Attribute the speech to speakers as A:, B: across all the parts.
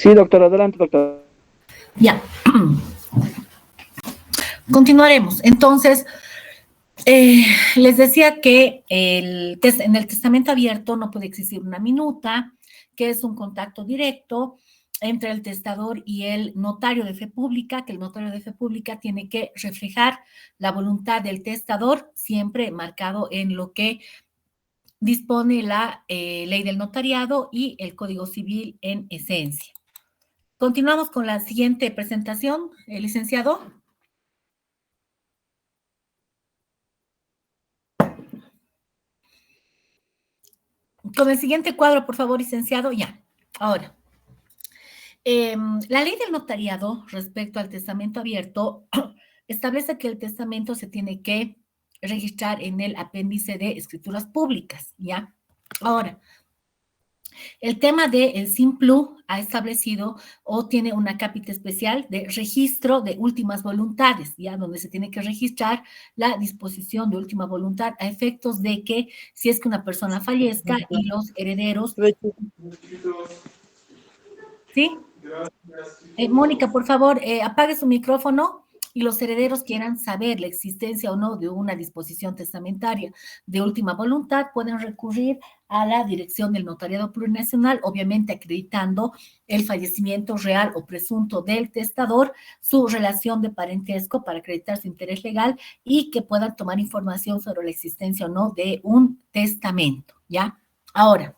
A: Sí, doctor, adelante, doctor.
B: Ya. Continuaremos. Entonces, les decía que en el testamento abierto no puede existir una minuta, que es un contacto directo entre el testador y el notario de fe pública, que el notario de fe pública tiene que reflejar la voluntad del testador, siempre marcado en lo que dispone la ley del notariado y el Código Civil en esencia. Continuamos con la siguiente presentación, licenciado. Con el siguiente cuadro, por favor, licenciado, ya. Ahora, la ley del notariado respecto al testamento abierto establece que el testamento se tiene que registrar en el apéndice de escrituras públicas, ¿ya? Ahora, el tema del SIMPLU ha establecido o tiene una cápita especial de registro de últimas voluntades, ya donde se tiene que registrar la disposición de última voluntad a efectos de que si es que una persona fallezca y los herederos... ¿Sí? Mónica, por favor, apague su micrófono y los herederos quieran saber la existencia o no de una disposición testamentaria de última voluntad, pueden recurrir a la dirección del notariado plurinacional, obviamente acreditando el fallecimiento real o presunto del testador, su relación de parentesco para acreditar su interés legal y que puedan tomar información sobre la existencia o no de un testamento, ¿ya? Ahora,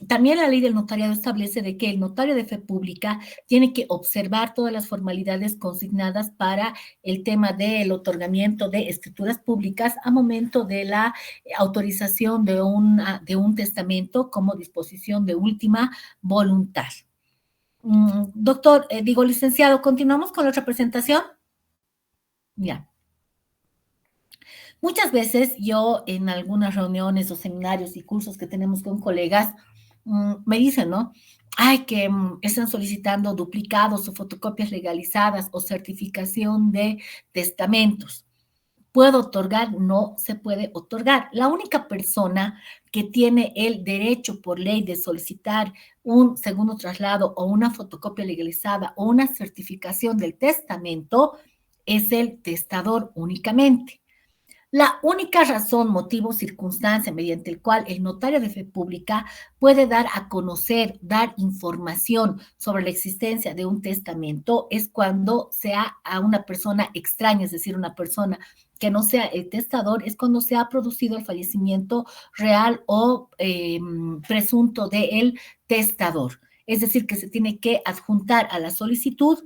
B: también la ley del notariado establece de que el notario de fe pública tiene que observar todas las formalidades consignadas para el tema del otorgamiento de escrituras públicas a momento de la autorización de un testamento como disposición de última voluntad. Doctor, licenciado, ¿continuamos con la otra presentación? Ya. Muchas veces yo en algunas reuniones o seminarios y cursos que tenemos con colegas, me dicen, ¿no? Ay, que están solicitando duplicados o fotocopias legalizadas o certificación de testamentos. ¿Puedo otorgar? No se puede otorgar. La única persona que tiene el derecho por ley de solicitar un segundo traslado o una fotocopia legalizada o una certificación del testamento es el testador únicamente. La única razón, motivo, circunstancia mediante el cual el notario de fe pública puede dar a conocer, dar información sobre la existencia de un testamento es cuando sea a una persona extraña, es decir, una persona que no sea el testador, es cuando se ha producido el fallecimiento real o presunto del testador. Es decir, que se tiene que adjuntar a la solicitud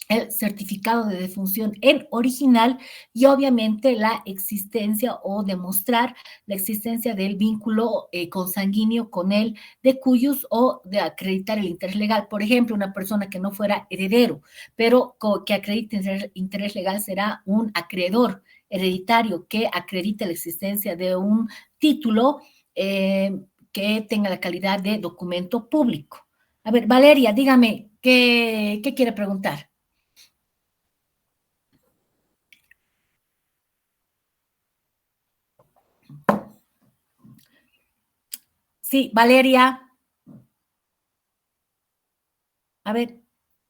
B: el certificado de defunción en original y obviamente la existencia o demostrar la existencia del vínculo consanguíneo con él de cuyos o de acreditar el interés legal. Por ejemplo, una persona que no fuera heredero, pero que acredite interés legal será un acreedor hereditario que acredite la existencia de un título que tenga la calidad de documento público. A ver, Valeria, dígame, ¿qué quiere preguntar? Sí, Valeria. A ver,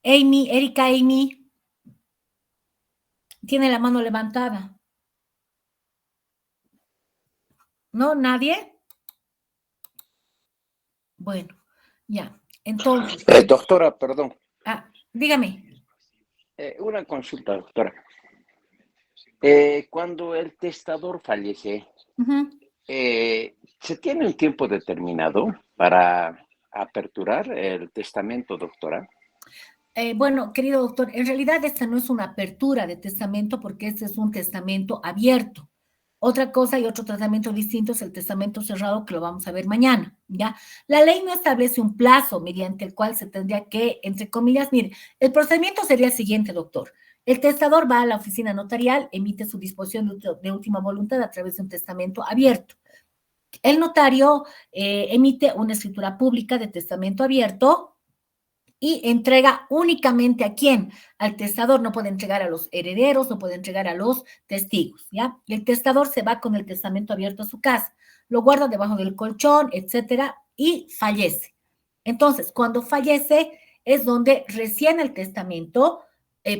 B: Erika Amy. Tiene la mano levantada. ¿No? ¿Nadie? Bueno, ya. Entonces.
C: Doctora, perdón.
B: Dígame.
C: Una consulta, doctora. Cuando el testador fallece, ¿se tiene un tiempo determinado para aperturar el testamento, doctora?
B: Bueno, querido doctor, en realidad esta no es una apertura de testamento porque este es un testamento abierto. Otra cosa y otro tratamiento distinto es el testamento cerrado que lo vamos a ver mañana, ¿ya? La ley no establece un plazo mediante el cual se tendría que, entre comillas, mire, el procedimiento sería el siguiente, doctor. El testador va a la oficina notarial, emite su disposición de última voluntad a través de un testamento abierto. El notario emite una escritura pública de testamento abierto y entrega únicamente a quién, al testador, no puede entregar a los herederos, no puede entregar a los testigos, ¿ya? El testador se va con el testamento abierto a su casa, lo guarda debajo del colchón, etcétera, y fallece. Entonces, cuando fallece es donde recién el testamento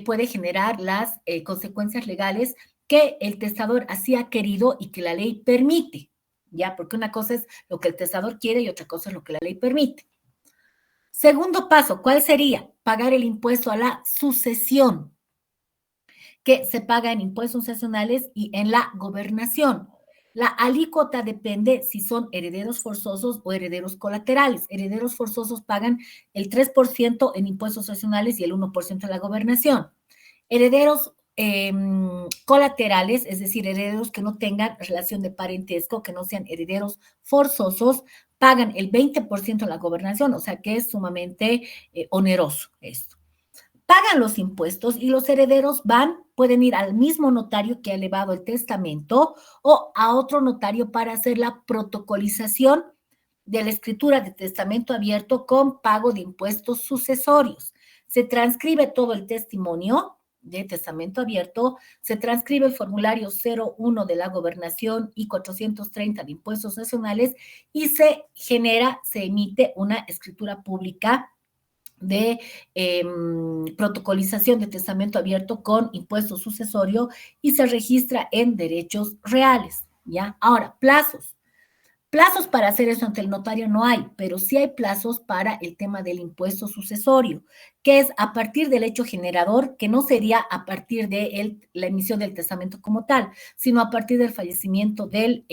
B: puede generar las consecuencias legales que el testador así ha querido y que la ley permite, ¿ya? Porque una cosa es lo que el testador quiere y otra cosa es lo que la ley permite. Segundo paso, ¿cuál sería? Pagar el impuesto a la sucesión, que se paga en impuestos nacionales y en la gobernación. La alícuota depende si son herederos forzosos o herederos colaterales. Herederos forzosos pagan el 3% en impuestos nacionales y el 1% en la gobernación. Herederos colaterales, es decir, herederos que no tengan relación de parentesco, que no sean herederos forzosos, pagan el 20% en la gobernación, o sea que es sumamente oneroso esto. Pagan los impuestos y los herederos pueden ir al mismo notario que ha elevado el testamento o a otro notario para hacer la protocolización de la escritura de testamento abierto con pago de impuestos sucesorios. Se transcribe todo el testimonio de testamento abierto, se transcribe el formulario 01 de la gobernación y 430 de impuestos nacionales y se emite una escritura pública de protocolización de testamento abierto con impuesto sucesorio y se registra en derechos reales, ¿ya? Ahora, plazos. Plazos para hacer eso ante el notario no hay, pero sí hay plazos para el tema del impuesto sucesorio, que es a partir del hecho generador, que no sería a partir de la emisión del testamento como tal, sino a partir del fallecimiento del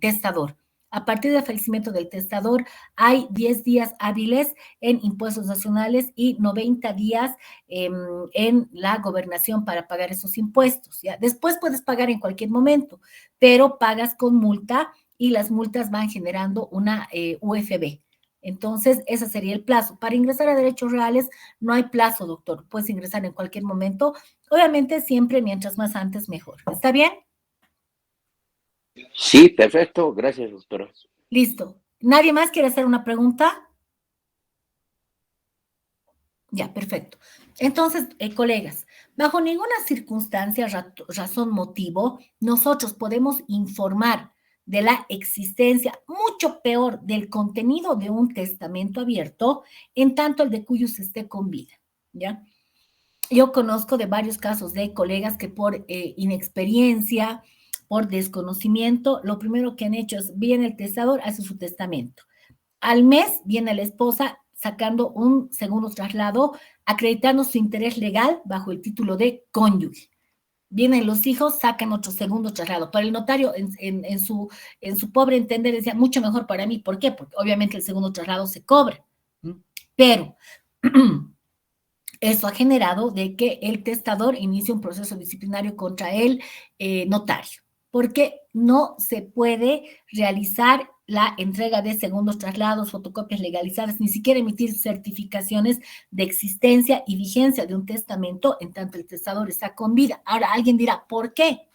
B: testador. A partir del fallecimiento del testador hay 10 días hábiles en impuestos nacionales y 90 días en la gobernación para pagar esos impuestos, ¿ya? Después puedes pagar en cualquier momento, pero pagas con multa y las multas van generando una UFB. Entonces, ese sería el plazo. Para ingresar a derechos reales no hay plazo, doctor. Puedes ingresar en cualquier momento. Obviamente, siempre mientras más antes, mejor. ¿Está bien?
C: Sí, perfecto. Gracias, doctora.
B: Listo. ¿Nadie más quiere hacer una pregunta? Ya, perfecto. Entonces, colegas, bajo ninguna circunstancia, razón, motivo, nosotros podemos informar de la existencia, mucho peor, del contenido de un testamento abierto, en tanto el de cuyos esté con vida, ¿ya? Yo conozco de varios casos de colegas que por inexperiencia, por desconocimiento, lo primero que han hecho es, viene el testador, hace su testamento. Al mes viene la esposa sacando un segundo traslado, acreditando su interés legal bajo el título de cónyuge. Vienen los hijos, sacan otro segundo traslado. Para el notario, en su pobre entender, decía, mucho mejor para mí. ¿Por qué? Porque obviamente el segundo traslado se cobra. Pero eso ha generado de que el testador inicie un proceso disciplinario contra el notario, porque no se puede realizar la entrega de segundos traslados, fotocopias legalizadas, ni siquiera emitir certificaciones de existencia y vigencia de un testamento en tanto el testador está con vida. Ahora alguien dirá, ¿por qué?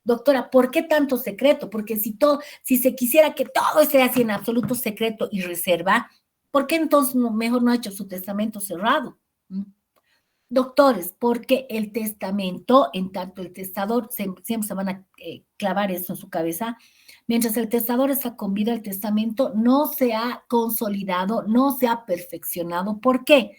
B: Doctora, ¿por qué tanto secreto? Porque si se quisiera que todo esté así en absoluto secreto y reserva, ¿por qué entonces mejor no ha hecho su testamento cerrado? Doctores, porque el testamento, en tanto el testador, siempre se van a clavar eso en su cabeza, mientras el testador está con vida, el testamento no se ha consolidado, no se ha perfeccionado. ¿Por qué?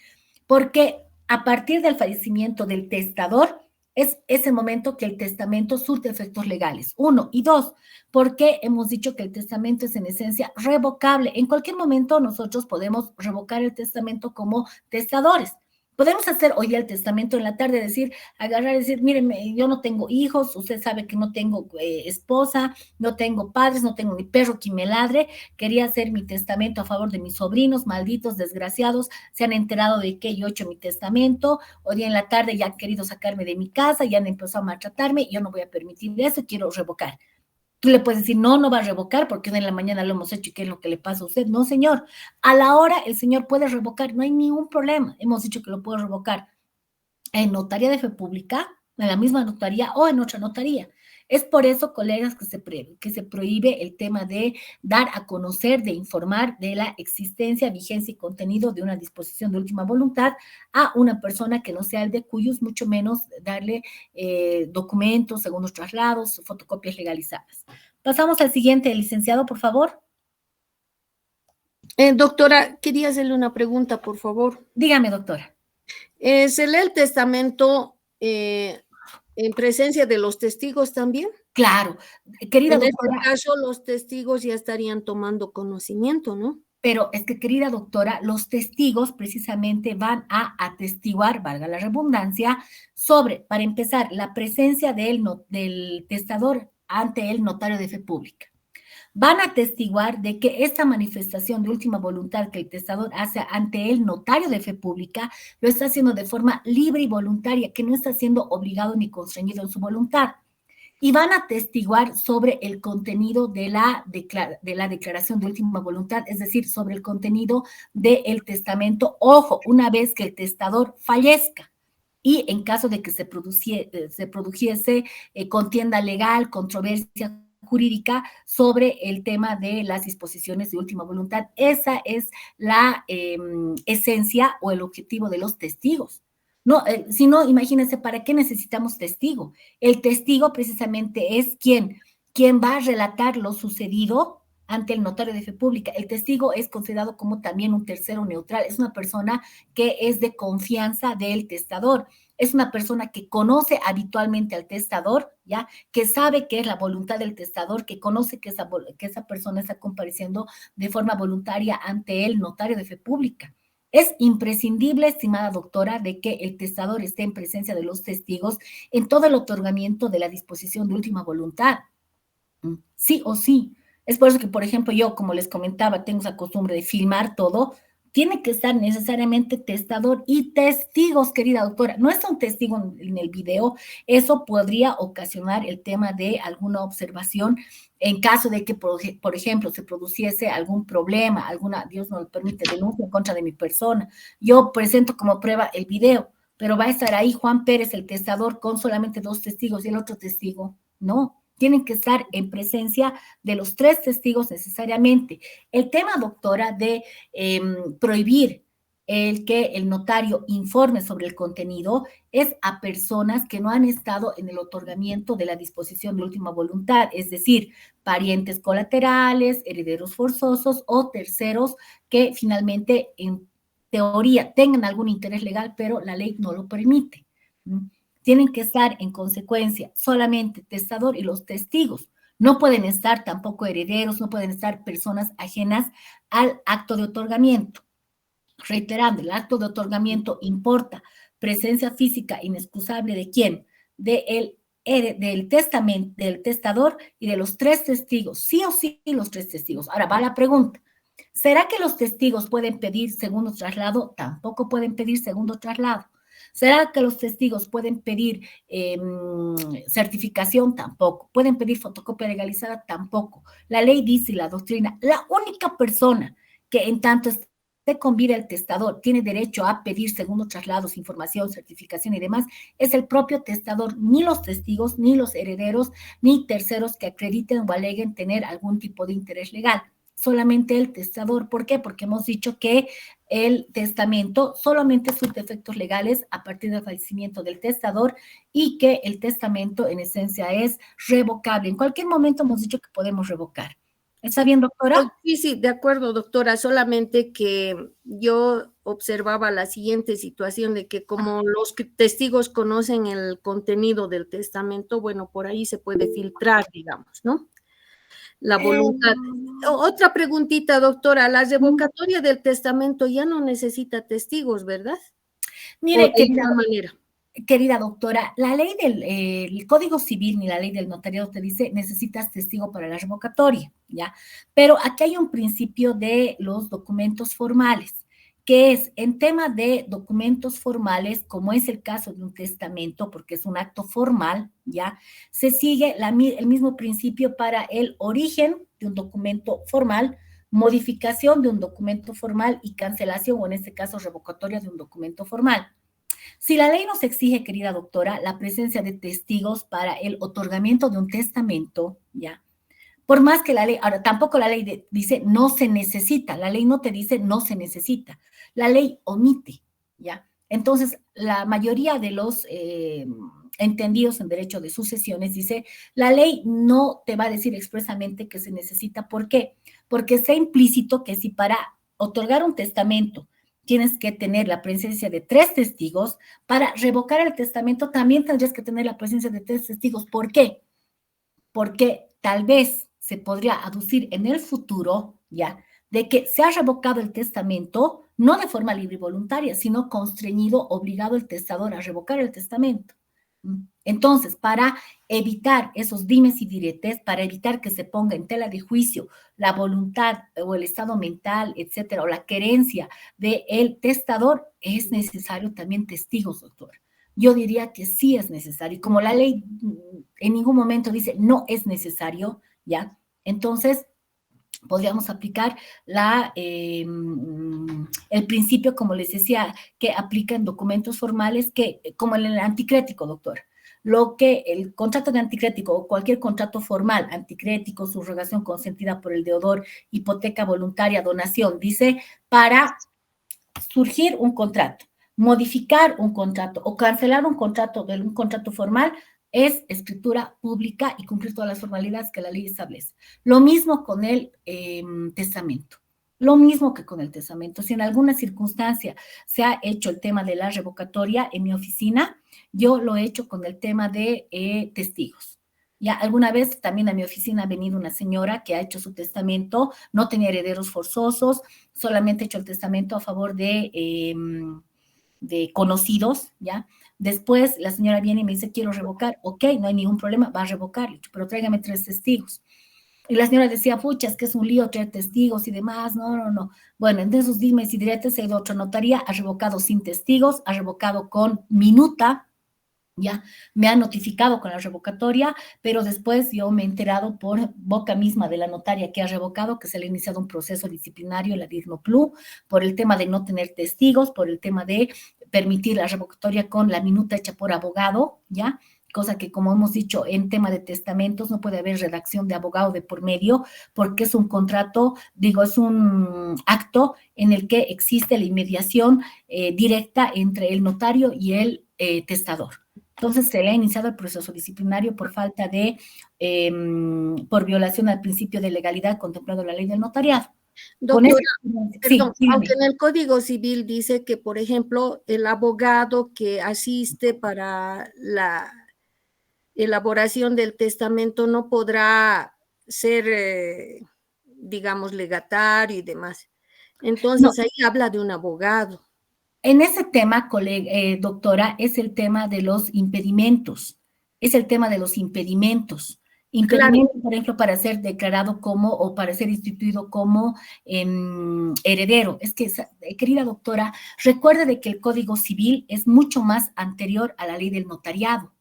B: Porque a partir del fallecimiento del testador, es ese momento que el testamento surte efectos legales. Uno. Y dos, porque hemos dicho que el testamento es en esencia revocable. En cualquier momento nosotros podemos revocar el testamento como testadores. Podemos hacer hoy el testamento en la tarde, agarrar y decir, miren, yo no tengo hijos, usted sabe que no tengo esposa, no tengo padres, no tengo ni perro que me ladre, quería hacer mi testamento a favor de mis sobrinos, malditos, desgraciados, se han enterado de que yo he hecho mi testamento, hoy en la tarde ya han querido sacarme de mi casa, ya han empezado a maltratarme, yo no voy a permitir eso, quiero revocar. Tú le puedes decir, no, no va a revocar porque en la mañana lo hemos hecho y qué es lo que le pasa a usted. No, señor. A la hora el señor puede revocar, no hay ningún problema. Hemos dicho que lo puede revocar en notaría de fe pública, en la misma notaría o en otra notaría. Es por eso, colegas, que se prohíbe el tema de dar a conocer, de informar de la existencia, vigencia y contenido de una disposición de última voluntad a una persona que no sea el de cuyos, mucho menos darle documentos, segundos traslados, fotocopias legalizadas. Pasamos al siguiente, licenciado, por favor.
A: Doctora, quería hacerle una pregunta, por favor.
B: Dígame, doctora.
A: ¿Se lee el testamento en presencia de los testigos también?
B: Claro, querida
A: En este
B: doctora.
A: caso, los testigos ya estarían tomando conocimiento, ¿no?
B: Pero es que, querida doctora, los testigos precisamente van a atestiguar, valga la redundancia, sobre, para empezar, la presencia del testador ante el notario de fe pública. Van a atestiguar de que esta manifestación de última voluntad que el testador hace ante el notario de fe pública lo está haciendo de forma libre y voluntaria, que no está siendo obligado ni constreñido en su voluntad. Y van a atestiguar sobre el contenido de la declaración de última voluntad, es decir, sobre el contenido del testamento, ojo, una vez que el testador fallezca. Y en caso de que se produjese contienda legal, controversia jurídica sobre el tema de las disposiciones de última voluntad. Esa es la esencia o el objetivo de los testigos. No, si no, imagínense, ¿para qué necesitamos testigo? El testigo precisamente es quien va a relatar lo sucedido ante el notario de fe pública. El testigo es considerado como también un tercero neutral, es una persona que es de confianza del testador, es una persona que conoce habitualmente al testador, ¿ya? Que sabe que es la voluntad del testador, que conoce que esa persona está compareciendo de forma voluntaria ante el notario de fe pública. Es imprescindible, estimada doctora, de que el testador esté en presencia de los testigos en todo el otorgamiento de la disposición de última voluntad. Sí o sí. Es por eso que, por ejemplo, yo, como les comentaba, tengo esa costumbre de filmar todo. Tiene que estar necesariamente testador y testigos, querida doctora. No es un testigo en el video. Eso podría ocasionar el tema de alguna observación en caso de que, por ejemplo, se produciese algún problema, alguna, Dios no lo permite, denuncia en contra de mi persona. Yo presento como prueba el video, pero va a estar ahí Juan Pérez, el testador, con solamente 2 testigos y el otro testigo. No, tienen que estar en presencia de los 3 testigos necesariamente. El tema, doctora, de prohibir el que el notario informe sobre el contenido es a personas que no han estado en el otorgamiento de la disposición de última voluntad, es decir, parientes colaterales, herederos forzosos o terceros que finalmente en teoría tengan algún interés legal, pero la ley no lo permite. Tienen que estar en consecuencia solamente testador y los testigos. No pueden estar tampoco herederos, no pueden estar personas ajenas al acto de otorgamiento. Reiterando, el acto de otorgamiento importa presencia física inexcusable de quién, del testamento, del testador y de los 3 testigos, sí o sí los 3 testigos. Ahora va la pregunta, ¿será que los testigos pueden pedir segundo traslado? Tampoco pueden pedir segundo traslado. ¿Será que los testigos pueden pedir certificación? Tampoco. ¿Pueden pedir fotocopia legalizada? Tampoco. La ley dice, la doctrina, la única persona que en tanto esté con vida el testador tiene derecho a pedir segundo traslados, información, certificación y demás, es el propio testador, ni los testigos, ni los herederos, ni terceros que acrediten o aleguen tener algún tipo de interés legal. Solamente el testador. ¿Por qué? Porque hemos dicho que el testamento solamente surte efectos legales a partir del fallecimiento del testador y que el testamento en esencia es revocable. En cualquier momento hemos dicho que podemos revocar. ¿Está bien, doctora?
A: Sí, sí, de acuerdo, doctora, solamente que yo observaba la siguiente situación de que como los testigos conocen el contenido del testamento, bueno, por ahí se puede filtrar, digamos, ¿no? La voluntad. Otra preguntita, doctora, la revocatoria del testamento ya no necesita testigos, ¿verdad?
B: Mire,
A: de igual manera.
B: Querida doctora, la ley del el Código Civil ni la ley del notariado te dice necesitas testigo para la revocatoria, ¿ya? Pero aquí hay un principio de los documentos formales, que es en tema de documentos formales, como es el caso de un testamento, porque es un acto formal, ¿ya? Se sigue el mismo principio para el origen de un documento formal, modificación de un documento formal y cancelación, o en este caso revocatoria de un documento formal. Si la ley nos exige, querida doctora, la presencia de testigos para el otorgamiento de un testamento, ¿ya? Por más que la ley, ahora tampoco la ley dice no se necesita, la ley no te dice no se necesita, la ley omite, ¿ya? Entonces, la mayoría de los entendidos en derecho de sucesiones dice, la ley no te va a decir expresamente que se necesita, ¿por qué? Porque está implícito que si para otorgar un testamento, tienes que tener la presencia de 3 testigos. Para revocar el testamento también tendrías que tener la presencia de 3 testigos. ¿Por qué? Porque tal vez se podría aducir en el futuro, ya, de que se ha revocado el testamento, no de forma libre y voluntaria, sino constreñido, obligado el testador a revocar el testamento. Entonces, para evitar esos dimes y diretes, para evitar que se ponga en tela de juicio la voluntad o el estado mental, etcétera, o la querencia del testador, es necesario también testigos, doctor. Yo diría que sí es necesario. Y como la ley en ningún momento dice no es necesario, ¿ya? Entonces, podríamos aplicar el principio, como les decía, que aplica en documentos formales, que, como en el anticrético, doctor. Lo que el contrato de anticrético o cualquier contrato formal, anticrético, subrogación consentida por el deudor, hipoteca voluntaria, donación, dice para surgir un contrato, modificar un contrato o cancelar un contrato formal, es escritura pública y cumplir todas las formalidades que la ley establece. Lo mismo con el testamento. Lo mismo que con el testamento. Si en alguna circunstancia se ha hecho el tema de la revocatoria en mi oficina, yo lo he hecho con el tema de testigos. Ya alguna vez también a mi oficina ha venido una señora que ha hecho su testamento, no tenía herederos forzosos, solamente ha hecho el testamento a favor de conocidos, ¿ya? Después la señora viene y me dice, quiero revocar. Ok, no hay ningún problema, va a revocar, pero tráigame 3 testigos. Y la señora decía, pucha, es que es un lío traer testigos y demás. No. Bueno, en esos dimes y diretes se ha ido a otra notaría, ha revocado sin testigos, ha revocado con minuta, ya me han notificado con la revocatoria, pero después yo me he enterado por boca misma de la notaria que ha revocado que se le ha iniciado un proceso disciplinario en la DIRNOPLU por el tema de no tener testigos, por el tema de permitir la revocatoria con la minuta hecha por abogado, ya, cosa que, como hemos dicho, en tema de testamentos no puede haber redacción de abogado de por medio, porque es un contrato, es un acto en el que existe la inmediación directa entre el notario y el testador. Entonces se le ha iniciado el proceso disciplinario por falta de, por violación al principio de legalidad contemplado en la ley del notariado.
A: Doctora, perdón, aunque en el Código Civil dice que, por ejemplo, el abogado que asiste para la elaboración del testamento no podrá ser, digamos, legatario y demás. Entonces, ahí habla de un abogado.
B: En ese tema, doctora, es el tema de los impedimentos. Es el tema de los impedimentos. Impedimento, claro, por ejemplo, para ser declarado como o para ser instituido como heredero. Es que, querida doctora, recuerde de que el Código Civil es mucho más anterior a la ley del notariado.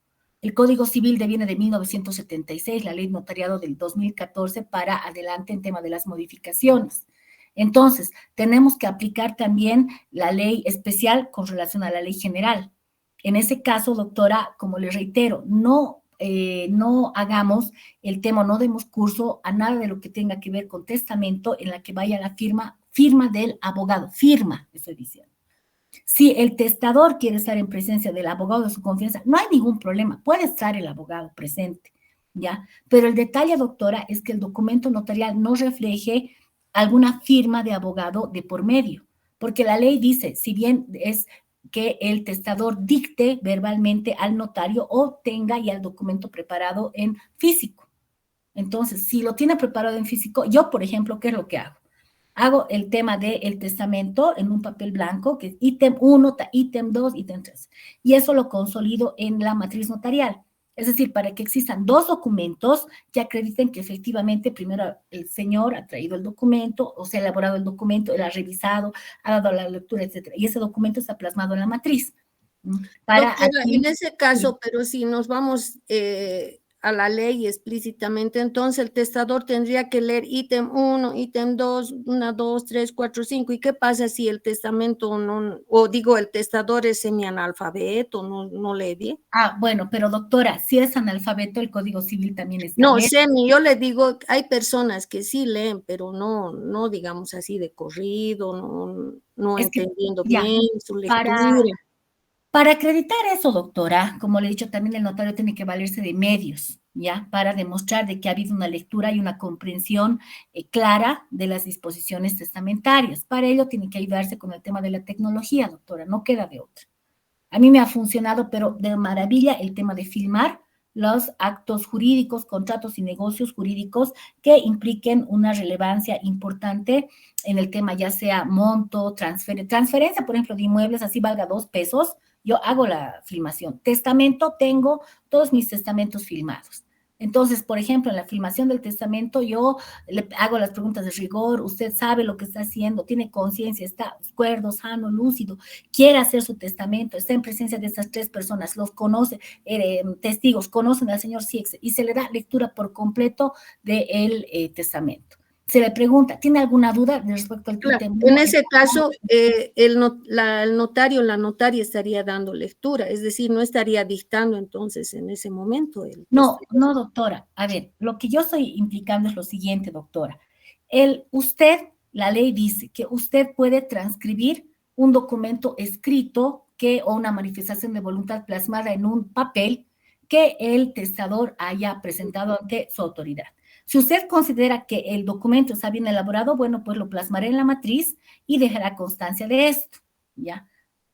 B: El Código Civil viene de 1976, la ley del notariado del 2014 para adelante en tema de las modificaciones. Entonces, tenemos que aplicar también la ley especial con relación a la ley general. En ese caso, doctora, como le reitero, no hagamos el tema, no demos curso a nada de lo que tenga que ver con testamento en la que vaya la firma del abogado, estoy diciendo. Si el testador quiere estar en presencia del abogado de su confianza, no hay ningún problema, puede estar el abogado presente, ¿ya? Pero el detalle, doctora, es que el documento notarial no refleje alguna firma de abogado de por medio, porque la ley dice, si bien es que el testador dicte verbalmente al notario o tenga ya el documento preparado en físico. Entonces, si lo tiene preparado en físico, yo, por ejemplo, ¿qué es lo que hago? Hago el tema del testamento en un papel blanco, que es ítem 1, ítem 2, ítem 3, y eso lo consolido en la matriz notarial. Es decir, para que existan 2 documentos que acrediten que efectivamente primero el señor ha traído el documento, o se ha elaborado el documento, él ha revisado, ha dado la lectura, etcétera. Y ese documento está plasmado en la matriz.
A: Doctora, en ese caso, pero si nos vamos a la ley explícitamente, entonces el testador tendría que leer ítem 1, ítem 2, 1, 2, 3, 4, 5. ¿Y qué pasa si el testamento el testador es semianalfabeto, no lee bien?
B: Bueno, pero doctora, si es analfabeto, el Código Civil también está.
A: No, yo le digo, hay personas que sí leen, pero no digamos así de corrido, no entendiendo bien su lectura.
B: Para acreditar eso, doctora, como le he dicho, también el notario tiene que valerse de medios. ¿ya? Para demostrar de que ha habido una lectura y una comprensión clara de las disposiciones testamentarias. Para ello tiene que ayudarse con el tema de la tecnología, doctora, no queda de otra. A mí me ha funcionado, pero de maravilla, el tema de filmar los actos jurídicos, contratos y negocios jurídicos que impliquen una relevancia importante en el tema, ya sea monto, transferencia, por ejemplo, de inmuebles, así valga 2 pesos, yo hago la filmación. Testamento, tengo todos mis testamentos filmados. Entonces, por ejemplo, en la filmación del testamento yo le hago las preguntas de rigor, usted sabe lo que está haciendo, tiene conciencia, está cuerdo, sano, lúcido, quiere hacer su testamento, está en presencia de estas 3 personas, los conoce, testigos, conocen al señor Siex y se le da lectura por completo del testamento. Se le pregunta, ¿tiene alguna duda respecto al
A: tema? En ese caso, el notario, la notaria estaría dando lectura, es decir, no estaría dictando entonces en ese momento.
B: No, doctora. A ver, lo que yo estoy implicando es lo siguiente, doctora. La ley dice que usted puede transcribir un documento escrito o una manifestación de voluntad plasmada en un papel que el testador haya presentado ante su autoridad. Si usted considera que el documento está bien elaborado, bueno, pues lo plasmaré en la matriz y dejará constancia de esto, ¿ya?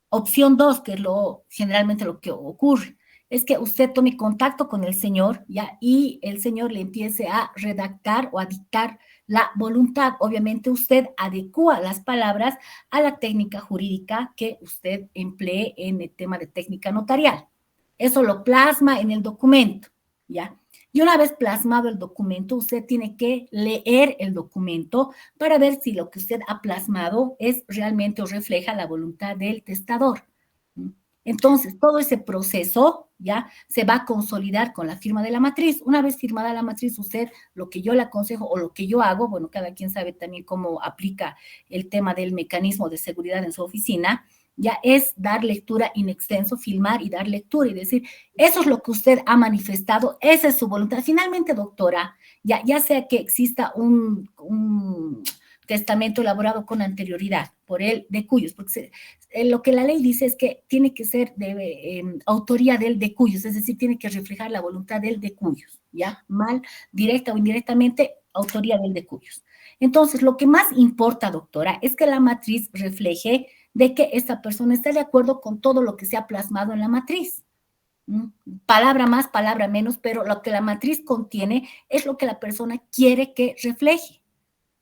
B: Opción 2, que es generalmente lo que ocurre, es que usted tome contacto con el señor, ¿ya? Y el señor le empiece a redactar o a dictar la voluntad. Obviamente usted adecua las palabras a la técnica jurídica que usted emplee en el tema de técnica notarial. Eso lo plasma en el documento, ¿ya? Y una vez plasmado el documento, usted tiene que leer el documento para ver si lo que usted ha plasmado es realmente o refleja la voluntad del testador. Entonces, todo ese proceso ya se va a consolidar con la firma de la matriz. Una vez firmada la matriz, usted, lo que yo le aconsejo o lo que yo hago, bueno, cada quien sabe también cómo aplica el tema del mecanismo de seguridad en su oficina, ya es dar lectura in extenso, filmar y dar lectura y decir, eso es lo que usted ha manifestado, esa es su voluntad. Finalmente, doctora, ya sea que exista un testamento elaborado con anterioridad por él de cuyos, porque lo que la ley dice es que tiene que ser de autoría del de cuyos, es decir, tiene que reflejar la voluntad del de cuyos, ¿ya? Mal, directa o indirectamente, autoría del de cuyos. Entonces, lo que más importa, doctora, es que la matriz refleje de que esta persona está de acuerdo con todo lo que se ha plasmado en la matriz. Palabra más, palabra menos, pero lo que la matriz contiene es lo que la persona quiere que refleje.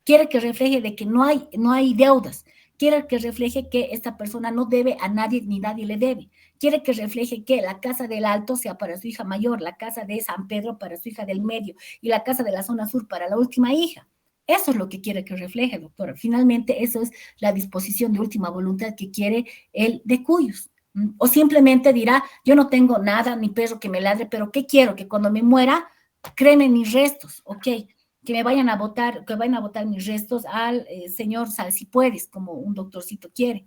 B: Quiere que refleje de que no hay deudas. Quiere que refleje que esta persona no debe a nadie ni nadie le debe. Quiere que refleje que la casa del Alto sea para su hija mayor, la casa de San Pedro para su hija del medio y la casa de la zona sur para la última hija. Eso es lo que quiere que refleje, doctora. Finalmente, eso es la disposición de última voluntad que quiere el de cuyos. O simplemente dirá, yo no tengo nada, ni perro que me ladre, pero ¿qué quiero? Que cuando me muera, créeme mis restos, ¿ok? Que me vayan a botar, que vayan a botar mis restos al señor Sal, si puedes, como un doctorcito quiere,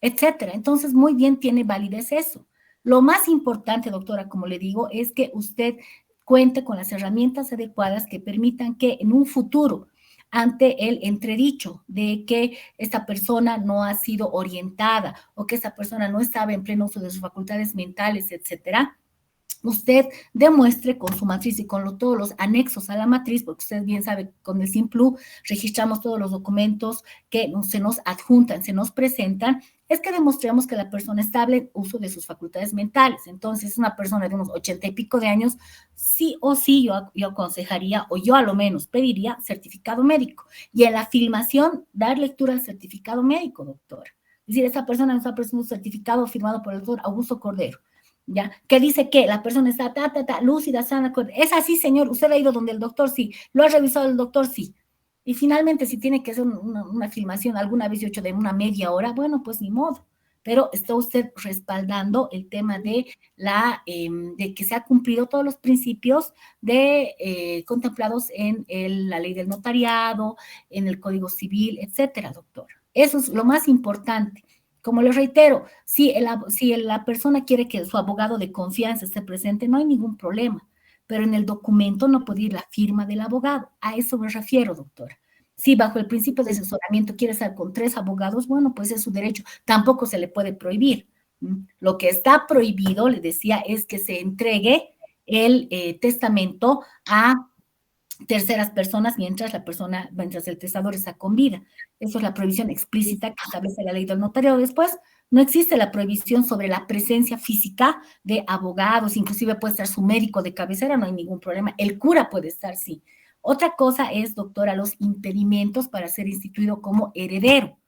B: etcétera. Entonces, muy bien tiene validez eso. Lo más importante, doctora, como le digo, es que usted cuente con las herramientas adecuadas que permitan que en un futuro, ante el entredicho de que esta persona no ha sido orientada o que esta persona no estaba en pleno uso de sus facultades mentales, etcétera, usted demuestre con su matriz y con todos los anexos a la matriz, porque usted bien sabe, con el Simplu registramos todos los documentos que se nos adjuntan, se nos presentan, es que demostremos que la persona estable en uso de sus facultades mentales. Entonces, una persona de unos 80 y pico de años, sí o sí yo aconsejaría, o yo a lo menos pediría certificado médico. Y en la filmación, dar lectura al certificado médico, doctora. Es decir, esa persona nos ha presentado un certificado firmado por el doctor Augusto Cordero, ¿ya? Que dice que la persona está lúcida, sana. Es así, señor. Usted ha ido donde el doctor, sí. Lo ha revisado el doctor, sí. Y finalmente, si tiene que hacer una filmación, alguna vez yo he hecho de una media hora, bueno, pues ni modo. Pero está usted respaldando el tema de que se ha cumplido todos los principios contemplados en la ley del notariado, en el Código Civil, etcétera, doctor. Eso es lo más importante. Como les reitero, si la persona quiere que su abogado de confianza esté presente, no hay ningún problema, pero en el documento no puede ir la firma del abogado. A eso me refiero, doctora. Si bajo el principio de asesoramiento quiere estar con 3 abogados, bueno, pues es su derecho. Tampoco se le puede prohibir. Lo que está prohibido, le decía, es que se entregue el testamento a terceras personas mientras el testador está con vida. Eso es la prohibición explícita que establece la ley del notario. Después, no existe la prohibición sobre la presencia física de abogados, inclusive puede estar su médico de cabecera, no hay ningún problema. El cura puede estar, sí. Otra cosa es, doctora, los impedimentos para ser instituido como heredero,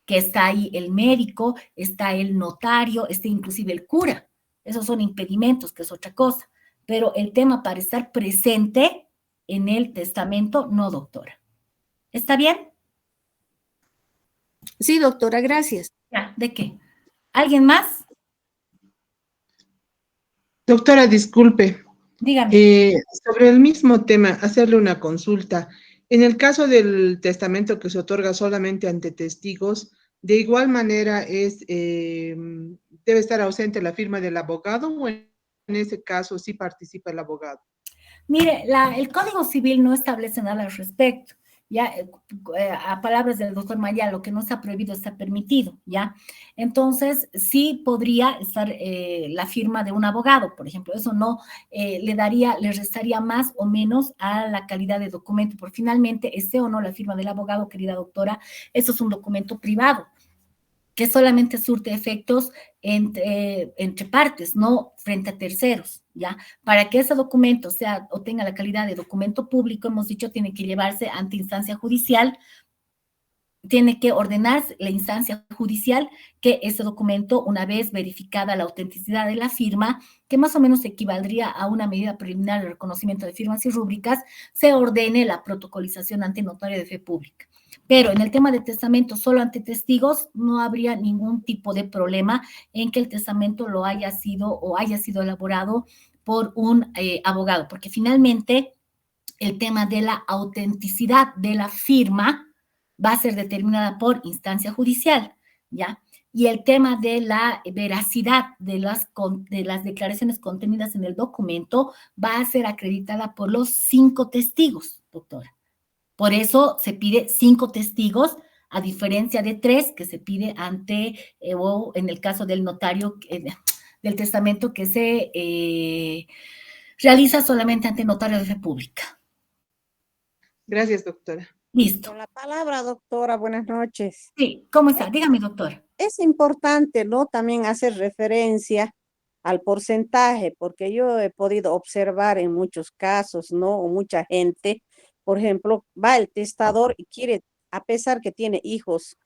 B: que está ahí el médico, está el notario, está inclusive el cura. Esos son impedimentos, que es otra cosa. Pero el tema para estar presente en el testamento, no, doctora. ¿Está bien?
A: Sí, doctora, gracias.
B: Ya, ¿de qué? ¿Alguien más?
D: Doctora, disculpe,
B: Dígame.
D: sobre el mismo tema, hacerle una consulta. En el caso del testamento que se otorga solamente ante testigos, de igual manera debe estar ausente la firma del abogado o en ese caso sí participa el abogado.
B: Mire, el Código Civil no establece nada al respecto. Ya, a palabras del doctor Maya, lo que no está prohibido está permitido, ¿ya? Entonces, sí podría estar la firma de un abogado, por ejemplo. Eso no le restaría más o menos a la calidad de documento, porque finalmente, esté o no la firma del abogado, querida doctora, eso es un documento privado, que solamente surte efectos entre partes, no frente a terceros, ¿ya? Para que ese documento sea o tenga la calidad de documento público, hemos dicho, tiene que llevarse ante instancia judicial, tiene que ordenarse la instancia judicial que ese documento, una vez verificada la autenticidad de la firma, que más o menos equivaldría a una medida preliminar de reconocimiento de firmas y rúbricas, se ordene la protocolización ante notario de fe pública. Pero en el tema de testamento solo ante testigos no habría ningún tipo de problema en que el testamento lo haya sido o haya sido elaborado por un abogado, porque finalmente el tema de la autenticidad de la firma va a ser determinada por instancia judicial, ¿ya? Y el tema de la veracidad de las declaraciones contenidas en el documento va a ser acreditada por los 5 testigos, doctora. Por eso se pide 5 testigos, a diferencia de 3 que se pide ante, o en el caso del notario, del testamento que se realiza solamente ante notario de fe pública.
D: Gracias, doctora.
B: Listo.
E: Con la palabra, doctora, buenas noches.
B: Sí, ¿cómo está? Dígame, doctor.
E: Es importante, ¿no? También hacer referencia al porcentaje, porque yo he podido observar en muchos casos, ¿no? O mucha gente, por ejemplo, va el testador y quiere, a pesar que tiene hijos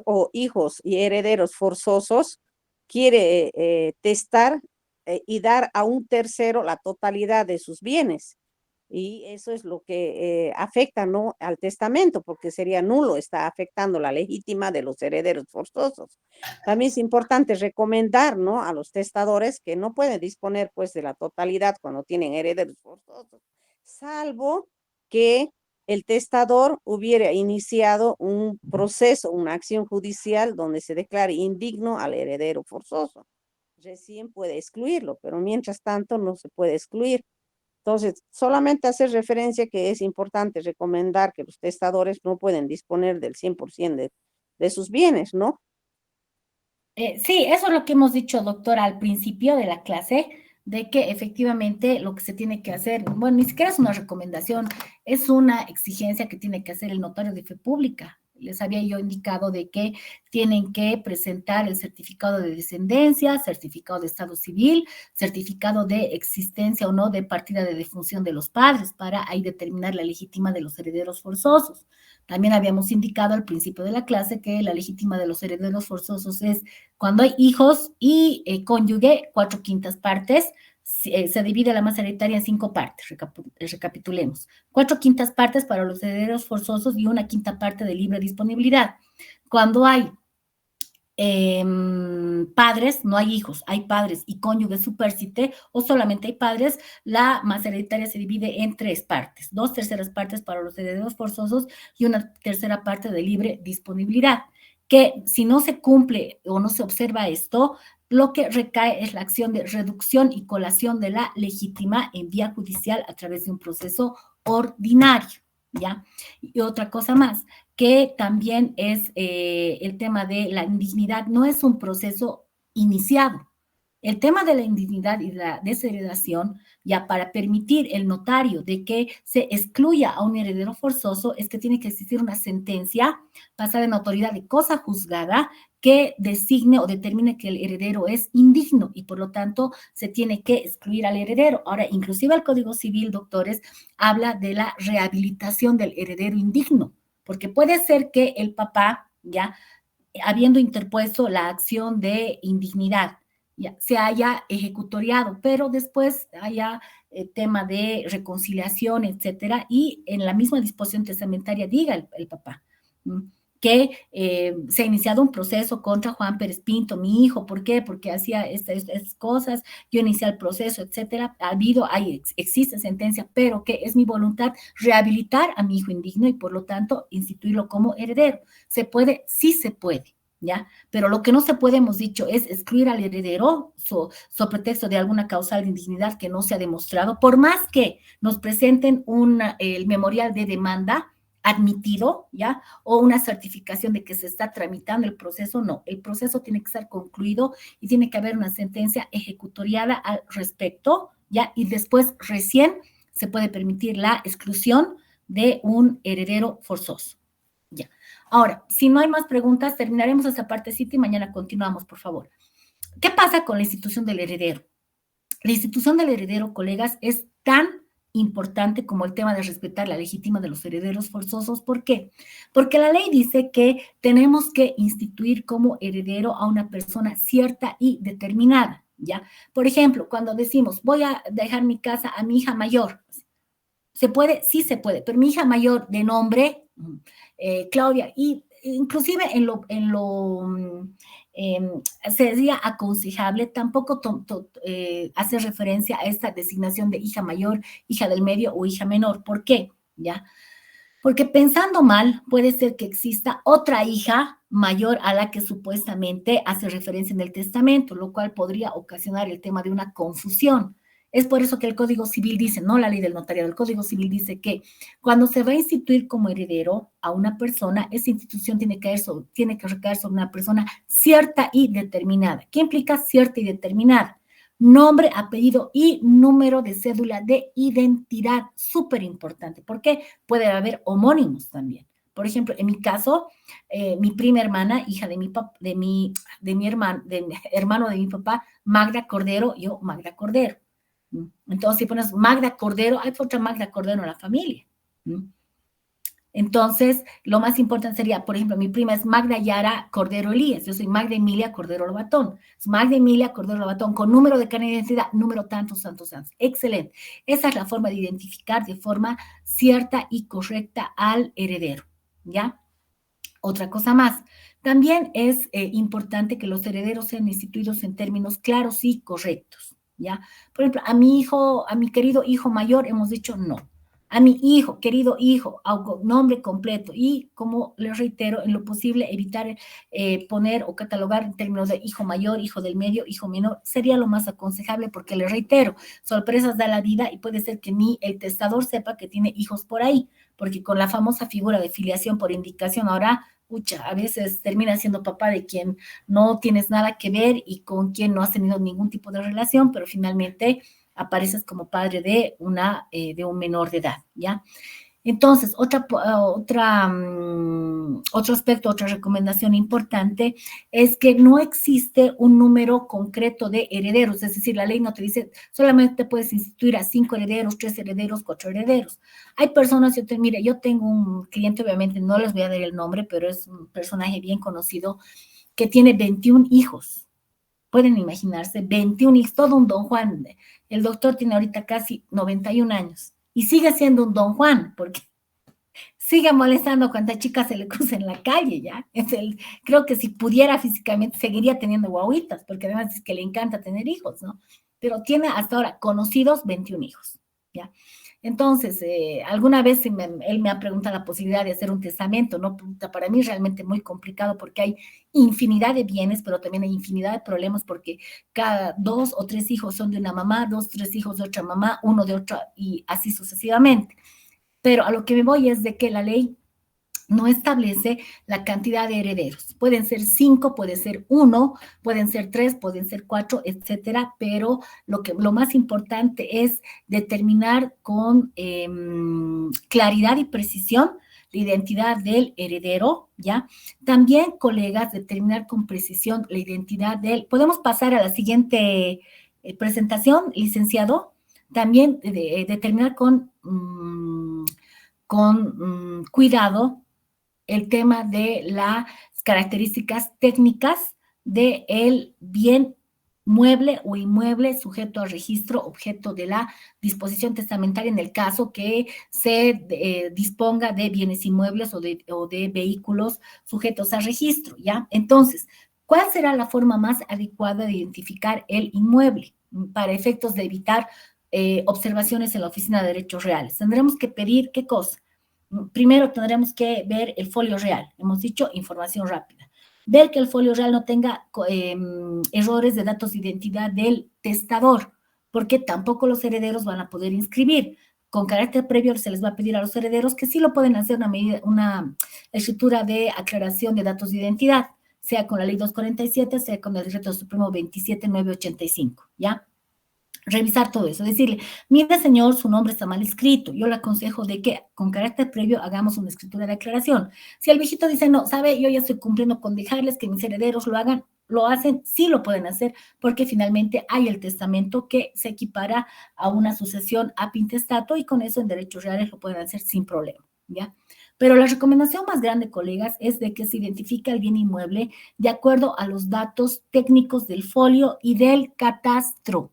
E: o hijos y herederos forzosos, quiere testar y dar a un tercero la totalidad de sus bienes. Y eso es lo que afecta, ¿no? Al testamento, porque sería nulo, está afectando la legítima de los herederos forzosos. También es importante recomendar, ¿no? A los testadores que no pueden disponer, pues, de la totalidad cuando tienen herederos forzosos, salvo que el testador hubiera iniciado un proceso, una acción judicial donde se declare indigno al heredero forzoso. Recién puede excluirlo, pero mientras tanto no se puede excluir. Entonces, solamente hacer referencia que es importante recomendar que los testadores no pueden disponer del 100% de sus bienes, ¿no?
B: Sí, eso es lo que hemos dicho, doctora, al principio de la clase, de que efectivamente lo que se tiene que hacer, bueno, ni siquiera es una recomendación, es una exigencia que tiene que hacer el notario de fe pública. Les había yo indicado de que tienen que presentar el certificado de descendencia, certificado de estado civil, certificado de existencia o no de partida de defunción de los padres, para ahí determinar la legítima de los herederos forzosos. También habíamos indicado al principio de la clase que la legítima de los herederos forzosos es cuando hay hijos y cónyuge, 4/5 partes, se divide la masa hereditaria en 5 partes, recapitulemos. 4/5 partes para los herederos forzosos y 1/5 parte de libre disponibilidad. Cuando hay padres, no hay hijos, hay padres y cónyuge supérstite, o solamente hay padres, la masa hereditaria se divide en 3 partes, 2/3 partes para los herederos forzosos y 1/3 parte de libre disponibilidad, que si no se cumple o no se observa esto, lo que recae es la acción de reducción y colación de la legítima en vía judicial a través de un proceso ordinario, ¿ya? Y otra cosa más, que también es el tema de la indignidad, no es un proceso iniciado, El tema de la indignidad y la desheredación, ya para permitir el notario de que se excluya a un heredero forzoso, es que tiene que existir una sentencia basada en autoridad de cosa juzgada que designe o determine que el heredero es indigno y por lo tanto se tiene que excluir al heredero. Ahora, inclusive el Código Civil, doctores, habla de la rehabilitación del heredero indigno, porque puede ser que el papá, ya habiendo interpuesto la acción de indignidad, ya, se haya ejecutoriado, pero después haya tema de reconciliación, etcétera, y en la misma disposición testamentaria diga el papá que se ha iniciado un proceso contra Juan Pérez Pinto, mi hijo. ¿Por qué? Porque hacía estas cosas, yo inicié el proceso, etcétera. Existe sentencia, pero que es mi voluntad rehabilitar a mi hijo indigno y por lo tanto instituirlo como heredero. ¿Se puede? Sí se puede. ¿Ya? Pero lo que no se puede, hemos dicho, es excluir al heredero so pretexto de alguna causal de indignidad que no se ha demostrado, por más que nos presenten el memorial de demanda admitido, ¿ya? O una certificación de que se está tramitando el proceso, no. El proceso tiene que estar concluido y tiene que haber una sentencia ejecutoriada al respecto, ¿ya? Y después recién se puede permitir la exclusión de un heredero forzoso. Ya. Ahora, si no hay más preguntas, terminaremos esa partecita y mañana continuamos, por favor. ¿Qué pasa con la institución del heredero? La institución del heredero, colegas, es tan importante como el tema de respetar la legítima de los herederos forzosos. ¿Por qué? Porque la ley dice que tenemos que instituir como heredero a una persona cierta y determinada, ¿ya? Por ejemplo, cuando decimos, voy a dejar mi casa a mi hija mayor, ¿se puede? Sí se puede, pero mi hija mayor de nombre, Claudia, y inclusive sería aconsejable tampoco hacer referencia a esta designación de hija mayor, hija del medio o hija menor. ¿Por qué? ¿Ya? Porque pensando mal, puede ser que exista otra hija mayor a la que supuestamente hace referencia en el testamento, lo cual podría ocasionar el tema de una confusión. Es por eso que el Código Civil dice, no la ley del notariado, el Código Civil dice que cuando se va a instituir como heredero a una persona, esa institución tiene que recaer sobre una persona cierta y determinada. ¿Qué implica cierta y determinada? Nombre, apellido y número de cédula de identidad, súper importante, porque puede haber homónimos también. Por ejemplo, en mi caso, mi prima hermana, hija de mi hermano de mi papá, Magda Cordero, yo Magda Cordero. Entonces, si pones Magda Cordero, hay otra Magda Cordero en la familia. Entonces, lo más importante sería, por ejemplo, mi prima es Magda Yara Cordero Elías, yo soy Magda Emilia Cordero Lobatón. Es Magda Emilia Cordero Lobatón, con número de carnet de identidad, número tantos. Excelente. Esa es la forma de identificar de forma cierta y correcta al heredero, ¿ya? Otra cosa más. También es importante que los herederos sean instituidos en términos claros y correctos, ¿ya? Por ejemplo, a mi querido hijo mayor hemos dicho no. A mi hijo, querido hijo, nombre completo y, como les reitero, en lo posible evitar poner o catalogar en términos de hijo mayor, hijo del medio, hijo menor, sería lo más aconsejable porque, les reitero, sorpresas da la vida y puede ser que ni el testador sepa que tiene hijos por ahí, porque con la famosa figura de filiación por indicación ahora, a veces termina siendo papá de quien no tienes nada que ver y con quien no has tenido ningún tipo de relación, pero finalmente apareces como padre de un menor de edad, ¿ya? Entonces, otro aspecto, otra recomendación importante es que no existe un número concreto de herederos, es decir, la ley no te dice solamente puedes instituir a 5 herederos, 3 herederos, 4 herederos. Hay personas, mire, yo tengo un cliente, obviamente no les voy a dar el nombre, pero es un personaje bien conocido que tiene 21 hijos. Pueden imaginarse, 21 hijos, todo un don Juan. El doctor tiene ahorita casi 91 años y sigue siendo un don Juan, porque sigue molestando cuando a chica se le cruza en la calle, ¿ya? Creo que si pudiera físicamente seguiría teniendo guaguitas, porque además es que le encanta tener hijos, ¿no? Pero tiene hasta ahora conocidos 21 hijos, ¿ya? Entonces, alguna vez él me ha preguntado la posibilidad de hacer un testamento, ¿no? Para mí es realmente muy complicado porque hay infinidad de bienes, pero también hay infinidad de problemas porque cada 2 o 3 hijos son de una mamá, 2, 3 hijos de otra mamá, uno de otra y así sucesivamente. Pero a lo que me voy es de que la ley no establece la cantidad de herederos. Pueden ser 5, puede ser 1, pueden ser 3, pueden ser 4, etcétera, pero lo más importante es determinar con claridad y precisión la identidad del heredero, ¿ya? También, colegas, determinar con precisión la identidad del... Podemos pasar a la siguiente presentación, licenciado. También determinar con cuidado el tema de las características técnicas del bien mueble o inmueble sujeto a registro, objeto de la disposición testamentaria en el caso que se disponga de bienes inmuebles o de vehículos sujetos a registro, ¿ya? Entonces, ¿cuál será la forma más adecuada de identificar el inmueble para efectos de evitar observaciones en la Oficina de Derechos Reales? Tendremos que pedir, ¿qué cosa? Primero tendremos que ver el folio real. Hemos dicho información rápida. Ver que el folio real no tenga errores de datos de identidad del testador, porque tampoco los herederos van a poder inscribir. Con carácter previo se les va a pedir a los herederos que sí lo pueden hacer una escritura de aclaración de datos de identidad, sea con la ley 247, sea con el decreto supremo 27985, ¿ya? Revisar todo eso, decirle, mire señor, su nombre está mal escrito, yo le aconsejo de que con carácter previo hagamos una escritura de aclaración. Si el viejito dice, no, sabe, yo ya estoy cumpliendo con dejarles que mis herederos lo hagan, lo hacen, sí lo pueden hacer, porque finalmente hay el testamento que se equipara a una sucesión a intestato y con eso en derechos reales lo pueden hacer sin problema, ¿ya? Pero la recomendación más grande, colegas, es de que se identifique el bien inmueble de acuerdo a los datos técnicos del folio y del catastro.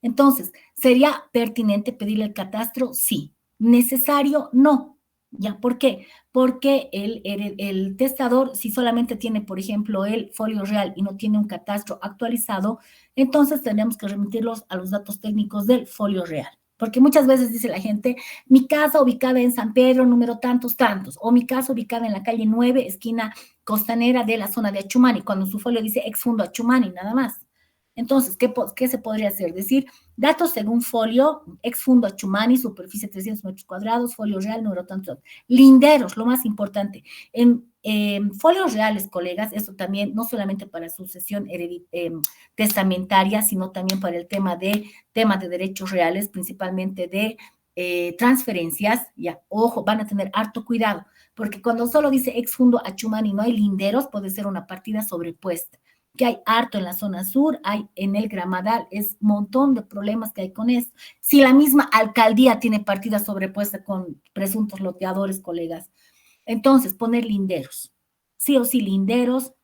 B: Entonces, ¿sería pertinente pedirle el catastro? Sí. ¿Necesario? No. ¿Ya? ¿Por qué? Porque el testador, si solamente tiene, por ejemplo, el folio real y no tiene un catastro actualizado, entonces tendremos que remitirlos a los datos técnicos del folio real. Porque muchas veces dice la gente, mi casa ubicada en San Pedro, número tantos, tantos, o mi casa ubicada en la calle 9, esquina costanera de la zona de Achumani, cuando su folio dice exfundo Achumani, nada más. Entonces, ¿qué se podría hacer? Decir, datos según folio, exfundo Achumani, superficie 300 metros cuadrados, folio real, número tanto. Linderos, lo más importante. En folios reales, colegas, esto también, no solamente para sucesión testamentaria, sino también para el tema de derechos reales, principalmente de transferencias, ya, ojo, van a tener harto cuidado, porque cuando solo dice exfundo Achumani y no hay linderos, puede ser una partida sobrepuesta, que hay harto en la zona sur, hay en el Gramadal, es un montón de problemas que hay con esto. Si la misma alcaldía tiene partida sobrepuesta con presuntos loteadores, colegas, entonces poner linderos, sí o sí linderos,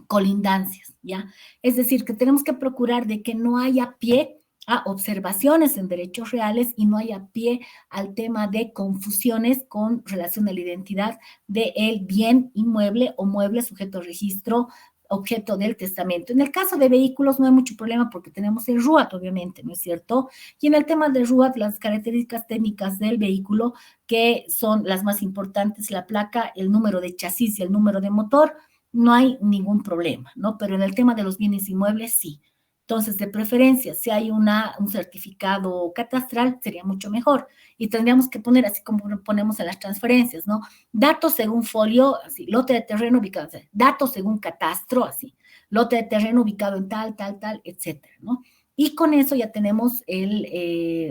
B: colindancias, ¿ya? Es decir, que tenemos que procurar de que no haya pie a observaciones en derechos reales y no haya pie al tema de confusiones con relación a la identidad del bien inmueble o mueble sujeto a registro, objeto del testamento. En el caso de vehículos no hay mucho problema porque tenemos el RUAT, obviamente, ¿no es cierto? Y en el tema del RUAT, las características técnicas del vehículo, que son las más importantes, la placa, el número de chasis y el número de motor, no hay ningún problema, ¿no? Pero en el tema de los bienes inmuebles, sí. Entonces, de preferencia, si hay un certificado catastral, sería mucho mejor. Y tendríamos que poner, así como ponemos en las transferencias, ¿no? Datos según folio, así, lote de terreno ubicado, datos según catastro, así, lote de terreno ubicado en tal, etcétera, ¿no? Y con eso ya tenemos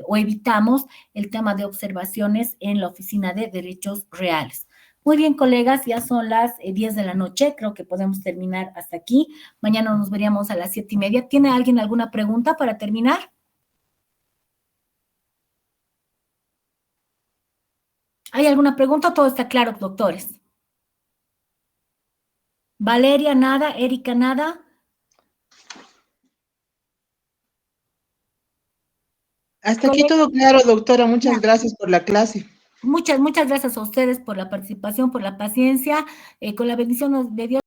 B: o evitamos el tema de observaciones en la Oficina de Derechos Reales. Muy bien, colegas, ya son las 10 de la noche, creo que podemos terminar hasta aquí. Mañana nos veríamos a las 7:30. ¿Tiene alguien alguna pregunta para terminar? ¿Hay alguna pregunta? Todo está claro, doctores. Valeria, nada. Erika, nada.
D: Hasta aquí todo claro, doctora. Muchas gracias por la clase.
B: Muchas gracias a ustedes por la participación, por la paciencia. Con la bendición de Dios.